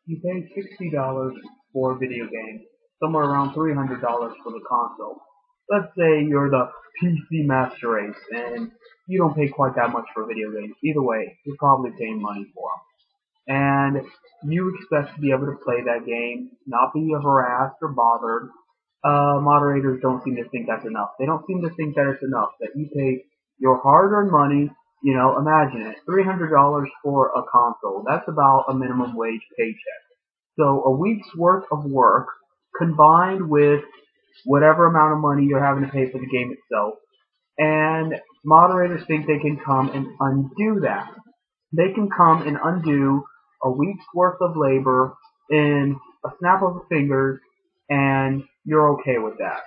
You pay $60 for a video game, somewhere around $300 for the console. Let's say you're the PC Master Race and you don't pay quite that much for video games. Either way, you're probably paying money for them. And you expect to be able to play that game, not be harassed or bothered. Moderators don't seem to think that's enough. They don't seem to think that it's enough, that you pay your hard-earned money. Imagine it, $300 for a console. That's about a minimum wage paycheck. So a week's worth of work combined with whatever amount of money you're having to pay for the game itself. And moderators think they can come and undo that. They can come and undo a week's worth of labor in a snap of the fingers, and you're okay with that.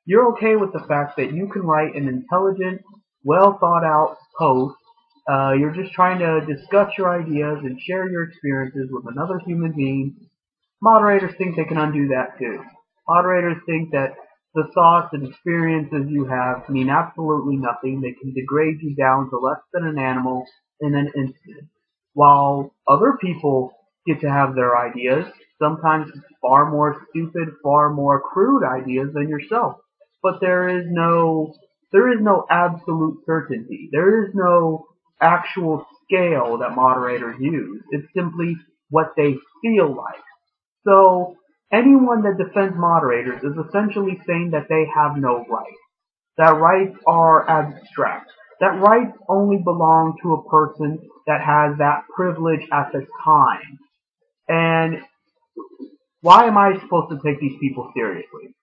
You're okay with the fact that you can write an intelligent, well thought out post. You're just trying to discuss your ideas and share your experiences with another human being. Moderators think they can undo that too. Moderators think that the thoughts and experiences you have mean absolutely nothing. They can degrade you down to less than an animal in an instant. While other people get to have their ideas, sometimes far more stupid, far more crude ideas than yourself. But there is no absolute certainty. There is no actual scale that moderators use. It's simply what they feel like. So anyone that defends moderators is essentially saying that they have no rights. That rights are abstract. That rights only belong to a person that has that privilege at the time. And why am I supposed to take these people seriously?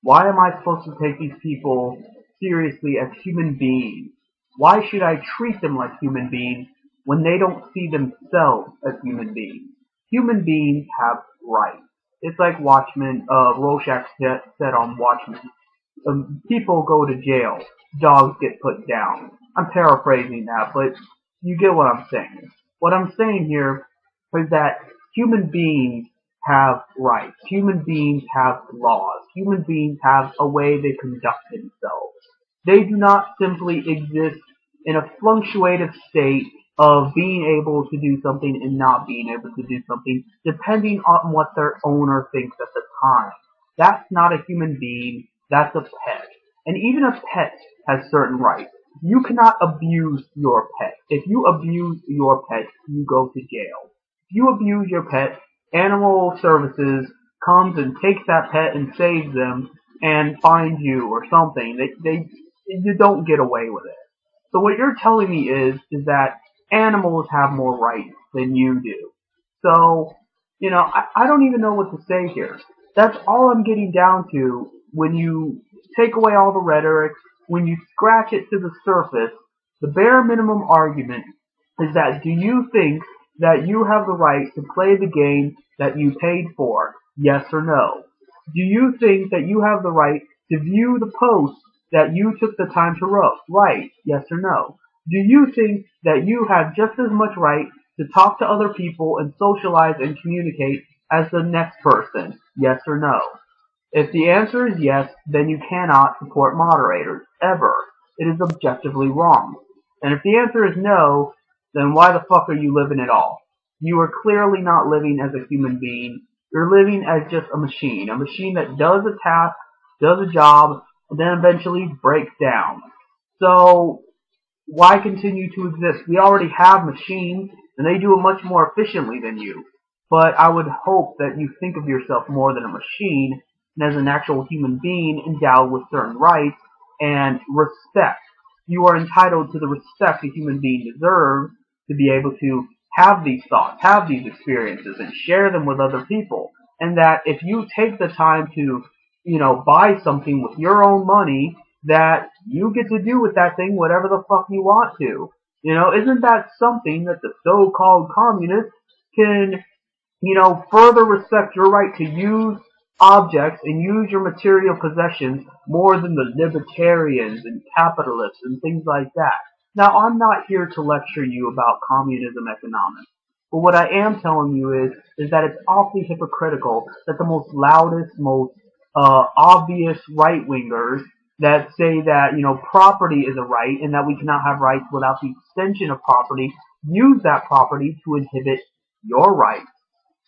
Why am I supposed to take these people seriously as human beings? Why should I treat them like human beings when they don't see themselves as human beings? Human beings have rights. It's like Rorschach said on Watchmen. People go to jail. Dogs get put down. I'm paraphrasing that, but you get what I'm saying. What I'm saying here is that human beings have rights. Human beings have laws. Human beings have a way they conduct themselves. They do not simply exist in a fluctuative state of being able to do something and not being able to do something, depending on what their owner thinks at the time. That's not a human being. That's a pet. And even a pet has certain rights. You cannot abuse your pet. If you abuse your pet, you go to jail. If you abuse your pet, Animal Services comes and takes that pet and saves them and fines you or something. You don't get away with it. So what you're telling me is that animals have more rights than you do. So, I don't even know what to say here. That's all I'm getting down to when you take away all the rhetoric, when you scratch it to the surface. The bare minimum argument is that do you think that you have the right to play the game that you paid for? Yes or no? Do you think that you have the right to view the posts that you took the time to write? Yes or no? Do you think that you have just as much right to talk to other people and socialize and communicate as the next person? Yes or no? If the answer is yes, then you cannot support moderators, ever. It is objectively wrong. And if the answer is no, then why the fuck are you living at all? You are clearly not living as a human being. You're living as just a machine that does a task, does a job, and then eventually breaks down. So, why continue to exist? We already have machines, and they do it much more efficiently than you. But I would hope that you think of yourself more than a machine, and as an actual human being endowed with certain rights and respect. You are entitled to the respect a human being deserves to be able to have these thoughts, have these experiences, and share them with other people. And that if you take the time to, buy something with your own money, that you get to do with that thing whatever the fuck you want to. Isn't that something that the so-called communists can, further respect your right to use objects and use your material possessions more than the libertarians and capitalists and things like that? Now, I'm not here to lecture you about communism economics, but what I am telling you is that it's awfully hypocritical that the most loudest, most obvious right-wingers that say that, property is a right and that we cannot have rights without the extension of property, use that property to inhibit your rights.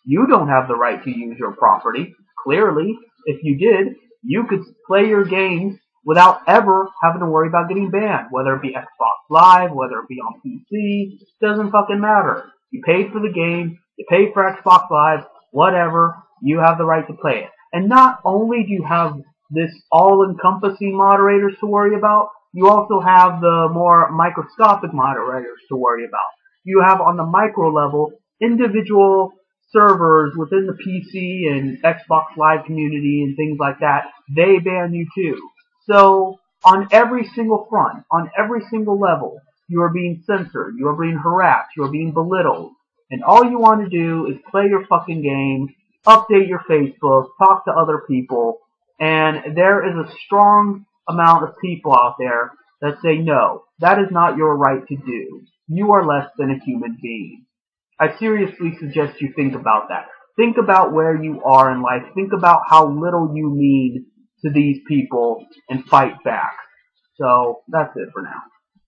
You don't have the right to use your property. Clearly, if you did, you could play your games without ever having to worry about getting banned, whether it be Xbox Live, whether it be on PC, doesn't fucking matter. You paid for the game, you paid for Xbox Live, whatever, you have the right to play it. And not only do you have this all-encompassing moderators to worry about, you also have the more microscopic moderators to worry about. You have on the micro level individual servers within the PC and Xbox Live community and things like that. They ban you too. So on every single front, on every single level, you are being censored, you are being harassed, you are being belittled. And all you want to do is play your fucking game, update your Facebook, talk to other people, and there is a strong amount of people out there that say, no, that is not your right to do. You are less than a human being. I seriously suggest you think about that. Think about where you are in life. Think about how little you mean to these people and fight back. So that's it for now.